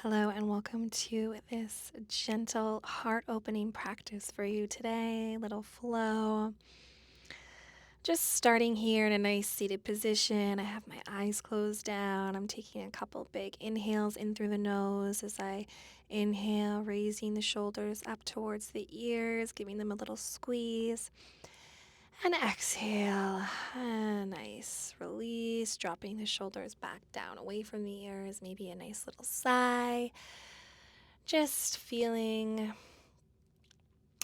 Hello, and welcome to this gentle heart opening practice for you today. Little flow. Just starting here in a nice seated position. I have my eyes closed down. I'm taking a couple big inhales in through the nose as I inhale, raising the shoulders up towards the ears, giving them a little squeeze. And exhale, a nice release, dropping the shoulders back down away from the ears, maybe a nice little sigh. Just feeling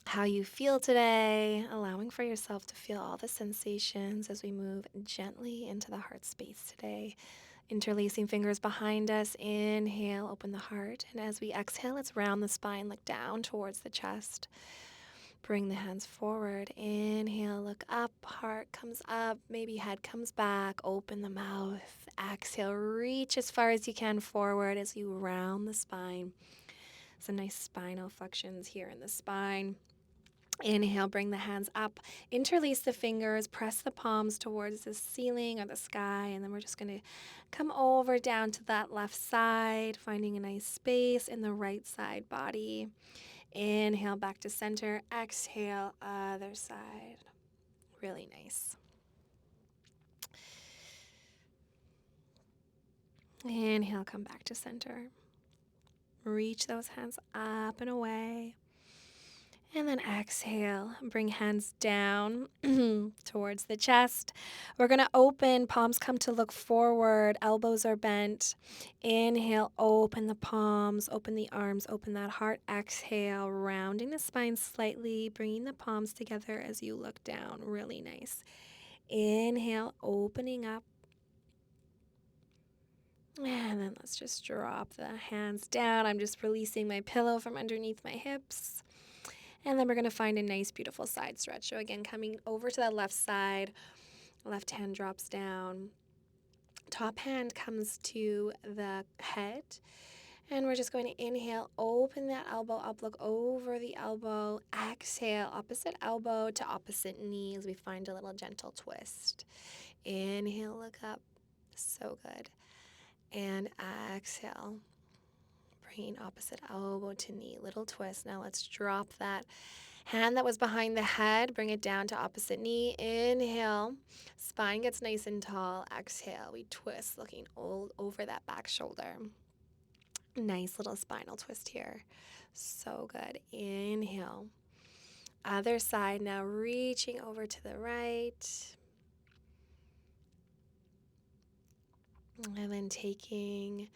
how you feel today, allowing for yourself to feel all the sensations as we move gently into the heart space today. Interlacing fingers behind us, inhale, open the heart. And as we exhale, let's round the spine, look down towards the chest. Bring the hands forward. Inhale, look up, heart comes up, maybe head comes back. Open the mouth. Exhale, reach as far as you can forward as you round the spine. Some nice spinal flexions here in the spine. Inhale, bring the hands up, interlace the fingers, press the palms towards the ceiling or the sky, and then we're just going to come over down to that left side, finding a nice space in the right side body. Inhale, back to center. Exhale, other side. Really nice. Inhale, come back to center. Reach those hands up and away. And then exhale, bring hands down towards the chest. We're going to open, palms come to look forward, elbows are bent. Inhale, open the palms, open the arms, open that heart. Exhale, rounding the spine slightly, bringing the palms together as you look down. Really nice. Inhale, opening up. And then let's just drop the hands down. I'm just releasing my pillow from underneath my hips. And then we're going to find a nice, beautiful side stretch. So again, coming over to that left side, left hand drops down. Top hand comes to the head. And we're just going to inhale, open that elbow up, look over the elbow. Exhale, opposite elbow to opposite knee as we find a little gentle twist. Inhale, look up. So good. And exhale. Bringing opposite elbow to knee, little twist. Now let's drop that hand that was behind the head, bring it down to opposite knee. Inhale, spine gets nice and tall. Exhale, we twist, looking over that back shoulder. Nice little spinal twist here. So good. Inhale. Other side now, reaching over to the right. And then taking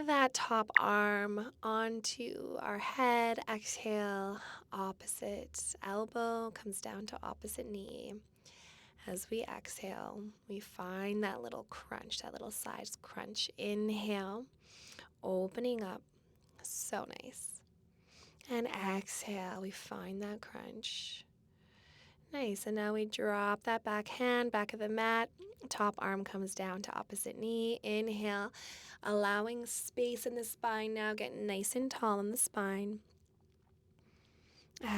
that top arm onto our head. Exhale, opposite elbow comes down to opposite knee. As we exhale, we find that little crunch, that little side crunch. Inhale, opening up. So nice. And exhale, we find that crunch. Nice. And now we drop that back hand, back of the mat. Top arm comes down to opposite knee. Inhale, allowing space in the spine now, getting nice and tall in the spine.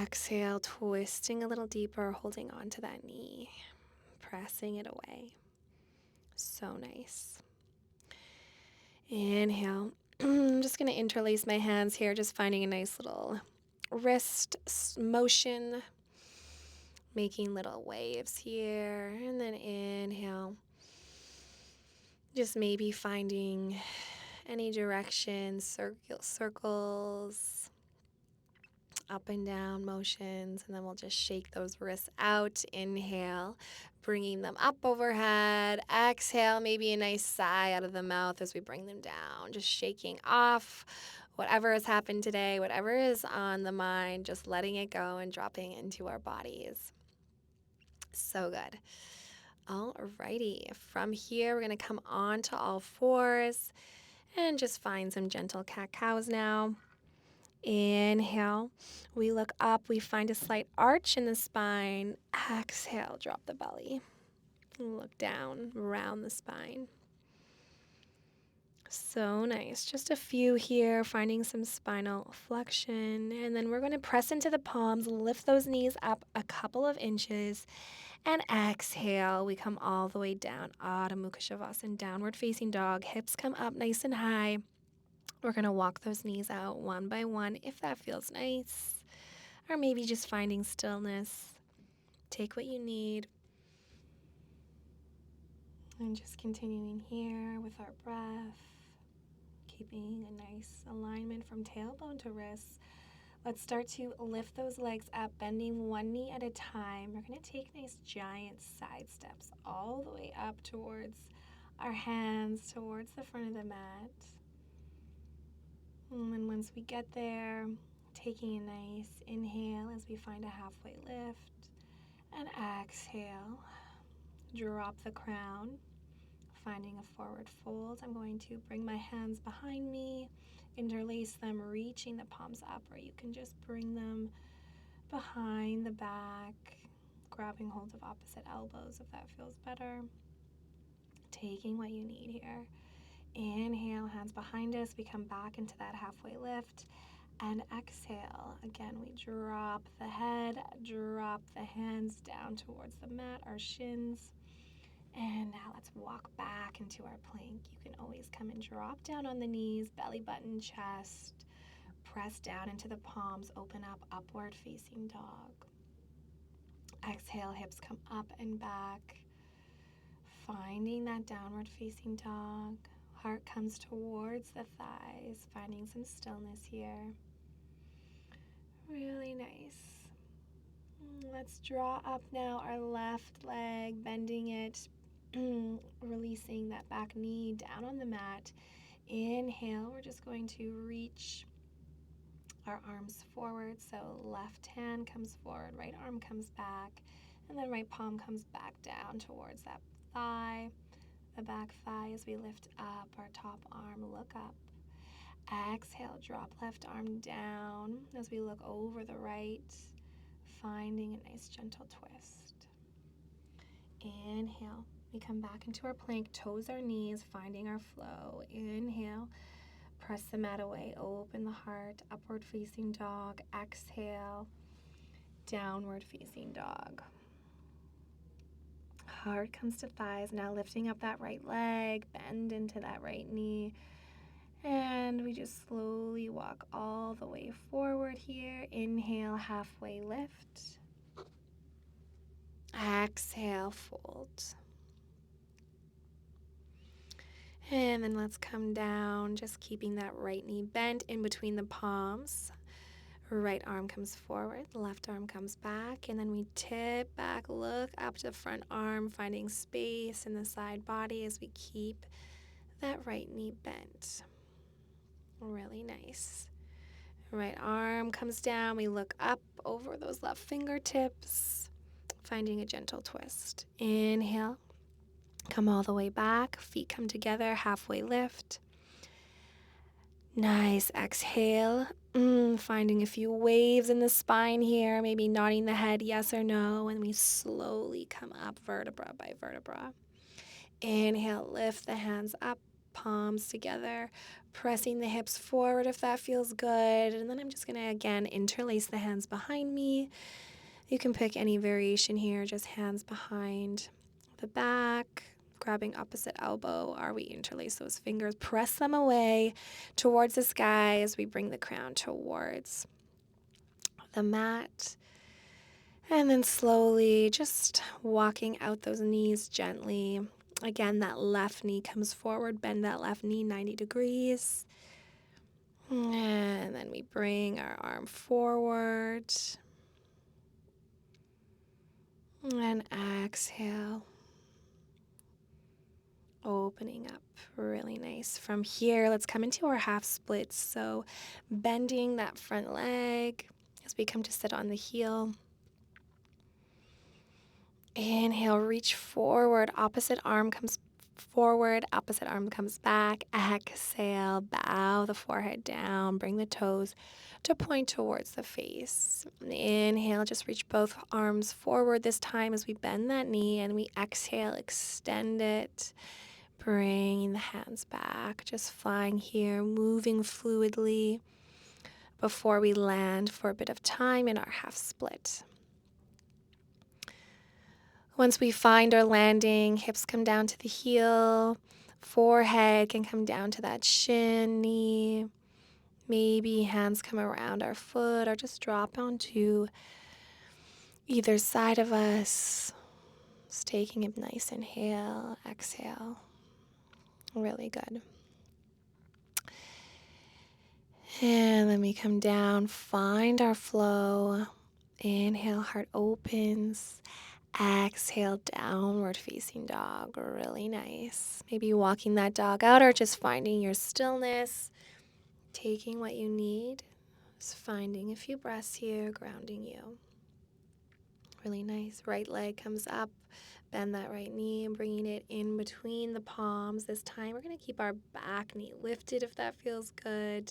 Exhale, twisting a little deeper, holding on to that knee, pressing it away. So nice. Inhale. I'm just going to interlace my hands here, just finding a nice little wrist motion, making little waves here. And then inhale. Just maybe finding any direction, circles, up and down motions, and then we'll just shake those wrists out. Inhale, bringing them up overhead. Exhale, maybe a nice sigh out of the mouth as we bring them down. Just shaking off whatever has happened today, whatever is on the mind, just letting it go and dropping into our bodies. So good. Alrighty, from here we're going to come on to all fours and just find some gentle cat-cows now. Inhale, we look up, we find a slight arch in the spine. Exhale, drop the belly. Look down, round the spine. So nice. Just a few here, finding some spinal flexion. And then we're going to press into the palms, lift those knees up a couple of inches. And exhale, we come all the way down. Adho Mukha Shavasana, downward facing dog. Hips come up nice and high. We're going to walk those knees out one by one if that feels nice, or maybe just finding stillness. Take what you need. And just continuing here with our breath, keeping a nice alignment from tailbone to wrists. Let's start to lift those legs up, bending one knee at a time. We're going to take nice giant side steps all the way up towards our hands, towards the front of the mat. And then once we get there, taking a nice inhale as we find a halfway lift, and exhale, drop the crown, finding a forward fold. I'm going to bring my hands behind me, interlace them, reaching the palms up, or you can just bring them behind the back, grabbing hold of opposite elbows if that feels better. Taking what you need here. Inhale, hands behind us. We come back into that halfway lift. And exhale. Again, we drop the head, drop the hands down towards the mat, our shins. And now let's walk back into our plank. You can always come and drop down on the knees, belly button, chest. Press down into the palms, open up, upward facing dog. Exhale, hips come up and back. Finding that downward facing dog. Heart comes towards the thighs, finding some stillness here. Really nice. Let's draw up now our left leg, bending it, releasing that back knee down on the mat. Inhale, we're just going to reach our arms forward. So left hand comes forward, right arm comes back, and then right palm comes back down towards that thigh. The back thigh as we lift up our top arm, look up. Exhale, drop left arm down as we look over the right, finding a nice gentle twist. Inhale, we come back into our plank, toes our knees, finding our flow. Inhale, press the mat away, open the heart, upward facing dog. Exhale, downward facing dog. Heart comes to thighs, now lifting up that right leg, bend into that right knee. And we just slowly walk all the way forward here. Inhale, halfway lift. Exhale, fold. And then let's come down, just keeping that right knee bent in between the palms. Right arm comes forward, left arm comes back, and then we tip back, look up to the front arm, finding space in the side body as we keep that right knee bent. Really nice. Right arm comes down. We look up over those left fingertips, finding a gentle twist. Inhale. Come all the way back. Feet come together. Halfway lift. Nice. Exhale. Finding a few waves in the spine here. Maybe nodding the head yes or no. And we slowly come up vertebra by vertebra. Inhale. Lift the hands up. Palms together, pressing the hips forward if that feels good. And then I'm just going to, again, interlace the hands behind me. You can pick any variation here, just hands behind the back, grabbing opposite elbow, or we interlace those fingers, press them away towards the sky as we bring the crown towards the mat. And then slowly just walking out those knees gently. Again, that left knee comes forward, bend that left knee 90 degrees. And then we bring our arm forward. And exhale. Opening up, really nice. From here, let's come into our half splits. So bending that front leg as we come to sit on the heel. Inhale, reach forward, opposite arm comes forward, opposite arm comes back. Exhale, bow the forehead down, bring the toes to point towards the face. Inhale, just reach both arms forward this time as we bend that knee, and we exhale, extend it, bringing the hands back, just flying here, moving fluidly before we land for a bit of time in our half split. Once we find our landing, hips come down to the heel. Forehead can come down to that shin, knee. Maybe hands come around our foot or just drop onto either side of us. Just taking a nice inhale, exhale. Really good. And then we come down, find our flow. Inhale, heart opens. Exhale, downward facing dog. Really nice. Maybe walking that dog out or just finding your stillness, taking what you need. Just finding a few breaths here, grounding you. Really nice. Right leg comes up. Bend that right knee and bringing it in between the palms. This time we're going to keep our back knee lifted if that feels good.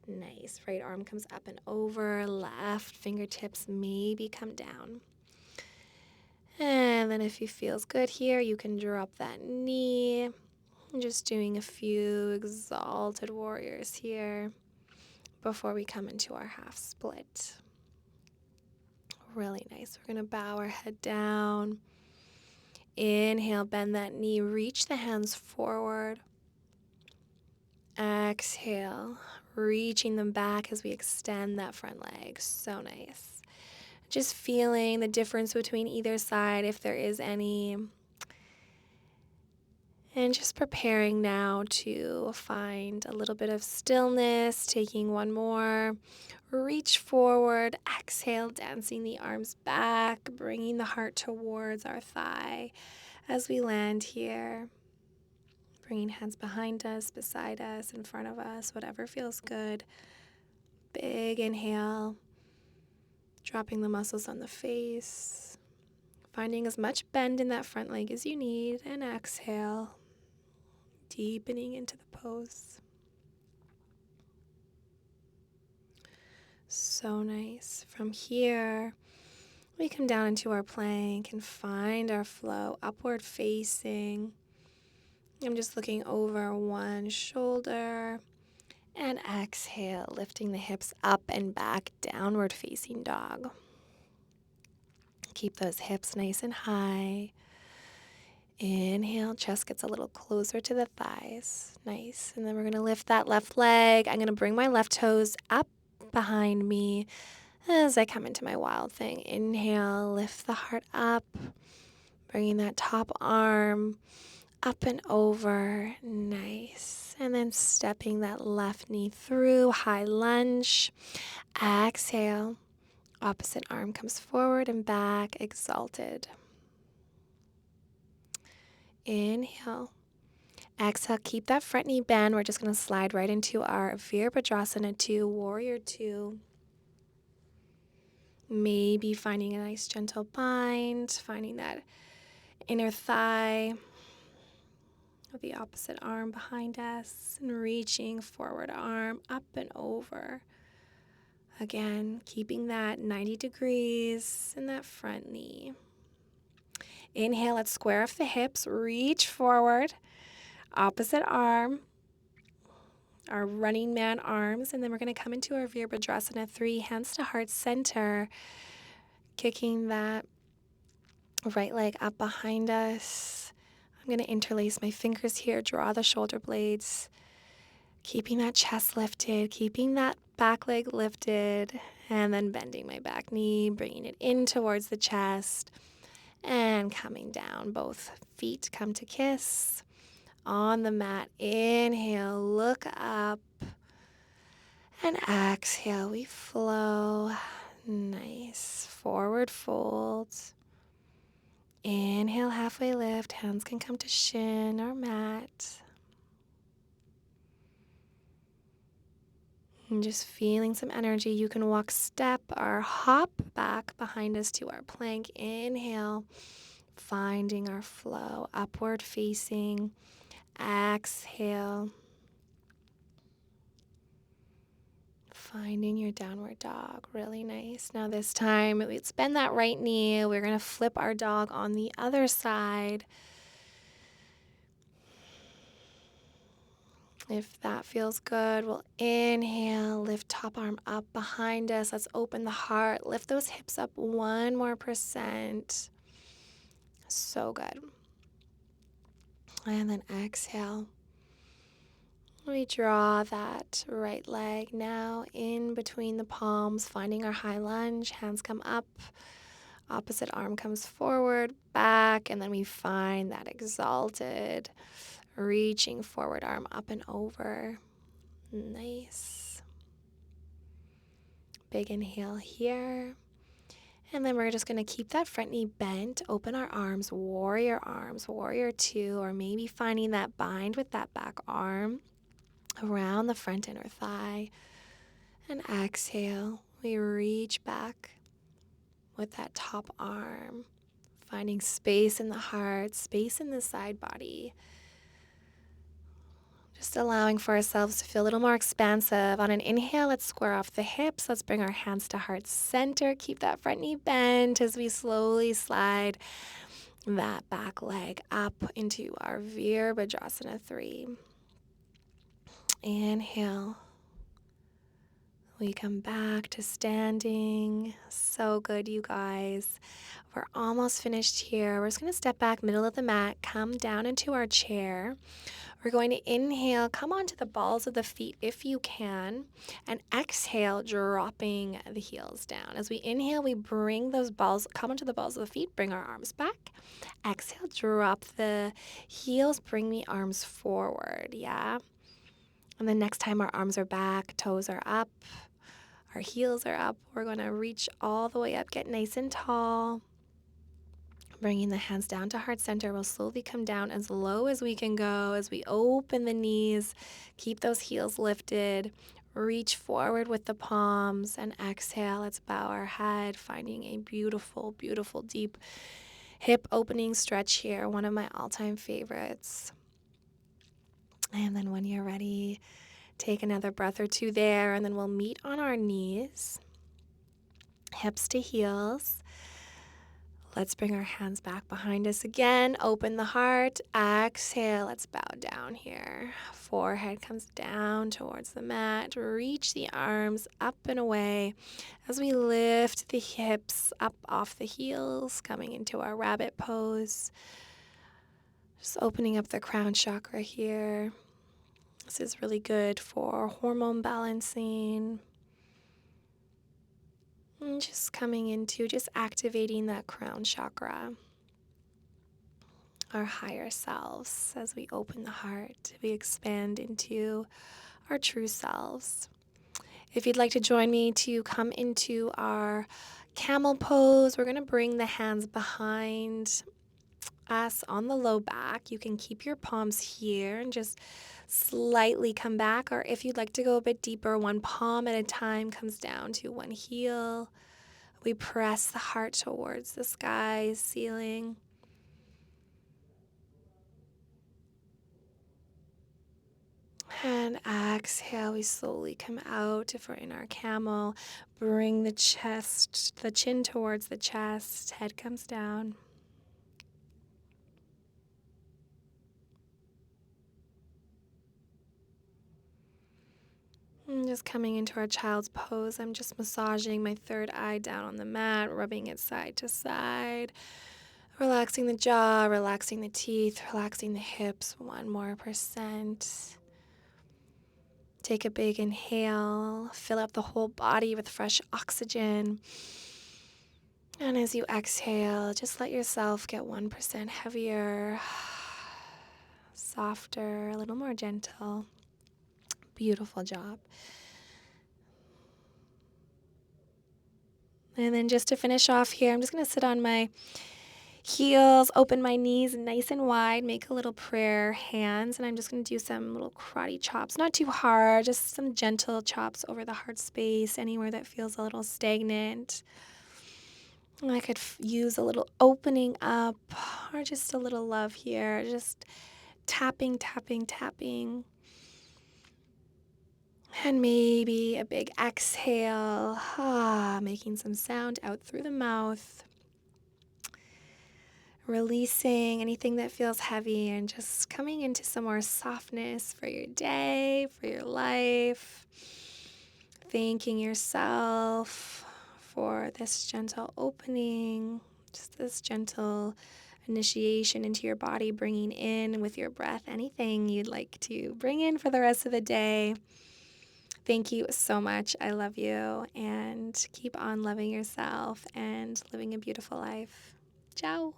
Nice. Right arm comes up and over. Left fingertips maybe come down. And then if it feels good here, you can drop that knee. Just doing a few exalted warriors here before we come into our half split. Really nice. We're going to bow our head down. Inhale, bend that knee, reach the hands forward. Exhale, reaching them back as we extend that front leg. So nice. Just feeling the difference between either side, if there is any. And just preparing now to find a little bit of stillness, taking one more. Reach forward, exhale, dancing the arms back, bringing the heart towards our thigh as we land here. Bringing hands behind us, beside us, in front of us, whatever feels good. Big inhale, dropping the muscles on the face, finding as much bend in that front leg as you need, and exhale, deepening into the pose. So nice. From here, we come down into our plank and find our flow, upward facing. I'm just looking over one shoulder and exhale, lifting the hips up and back, downward facing dog. Keep those hips nice and high. Inhale, chest gets a little closer to the thighs. Nice. And then we're going to lift that left leg. I'm going to bring my left toes up behind me as I come into my wild thing. Inhale, lift the heart up, bringing that top arm up and over. Nice. And then stepping that left knee through, high lunge. Exhale, opposite arm comes forward and back, exalted. Inhale. Exhale, keep that front knee bend. We're just going to slide right into our Virabhadrasana 2, Warrior 2. Maybe finding a nice gentle bind, finding that inner thigh with the opposite arm behind us, and reaching forward arm up and over. Again, keeping that 90 degrees in that front knee. Inhale, let's square off the hips, reach forward, opposite arm, our running man arms, and then we're going to come into our Virabhadrasana 3, hands to heart center, kicking that right leg up behind us. I'm going to interlace my fingers here, draw the shoulder blades, keeping that chest lifted, keeping that back leg lifted, and then bending my back knee, bringing it in towards the chest, and coming down. Both feet come to kiss on the mat. Inhale, look up, and exhale, we flow. Nice. Forward fold. Inhale, halfway lift. Hands can come to shin or mat. And just feeling some energy. You can walk step or hop back behind us to our plank. Inhale, finding our flow, upward facing. Exhale, finding your downward dog. Really nice. Now this time, let's bend that right knee. We're going to flip our dog on the other side. If that feels good, we'll inhale, lift top arm up behind us. Let's open the heart, lift those hips up 1% more. So good. And then exhale. We draw that right leg now in between the palms, finding our high lunge. Hands come up, opposite arm comes forward, back, and then we find that exalted, reaching forward arm up and over. Nice. Big inhale here. And then we're just going to keep that front knee bent, open our arms, warrior two, or maybe finding that bind with that back arm around the front inner thigh. And exhale, we reach back with that top arm, finding space in the heart, space in the side body. Just allowing for ourselves to feel a little more expansive. On an inhale, let's square off the hips. Let's bring our hands to heart center. Keep that front knee bent as we slowly slide that back leg up into our Virabhadrasana 3. Inhale. We come back to standing. So good, you guys. We're almost finished here. We're just going to step back, middle of the mat, come down into our chair. We're going to inhale, come onto the balls of the feet if you can, and exhale, dropping the heels down. As we inhale, we bring those balls, come onto the balls of the feet, bring our arms back. Exhale, drop the heels, bring the arms forward, yeah? And then next time our arms are back, toes are up, our heels are up, we're going to reach all the way up, get nice and tall. Bringing the hands down to heart center, we'll slowly come down as low as we can go as we open the knees, keep those heels lifted, reach forward with the palms, and exhale. Let's bow our head, finding a beautiful, beautiful deep hip opening stretch here, one of my all-time favorites. And then when you're ready, take another breath or two there, and then we'll meet on our knees, hips to heels. Let's bring our hands back behind us again. Open the heart. Exhale. Let's bow down here. Forehead comes down towards the mat. Reach the arms up and away as we lift the hips up off the heels, coming into our rabbit pose. Just opening up the crown chakra here. This is really good for hormone balancing. And just coming into just activating that crown chakra, our higher selves. As we open the heart, we expand into our true selves. If you'd like to join me to come into our camel pose, we're going to bring the hands behind us on the low back. You can keep your palms here and just slightly come back, or if you'd like to go a bit deeper, one palm at a time comes down to one heel. We press the heart towards the sky, ceiling. And exhale, we slowly come out. If we're in our camel, bring the chin towards the chest, head comes down. And just coming into our child's pose, I'm just massaging my third eye down on the mat, rubbing it side to side, relaxing the jaw, relaxing the teeth, relaxing the hips 1% more. Take a big inhale, fill up the whole body with fresh oxygen. And as you exhale, just let yourself get 1% heavier, softer, a little more gentle. Beautiful job. And then just to finish off here, I'm just going to sit on my heels, open my knees nice and wide, make a little prayer hands, and I'm just going to do some little karate chops. Not too hard, just some gentle chops over the heart space, anywhere that feels a little stagnant. I could use a little opening up or just a little love here, just tapping, tapping, tapping. And maybe a big exhale, making some sound out through the mouth. Releasing anything that feels heavy and just coming into some more softness for your day, for your life. Thanking yourself for this gentle opening, just this gentle initiation into your body, bringing in with your breath anything you'd like to bring in for the rest of the day. Thank you so much. I love you, and keep on loving yourself and living a beautiful life. Ciao.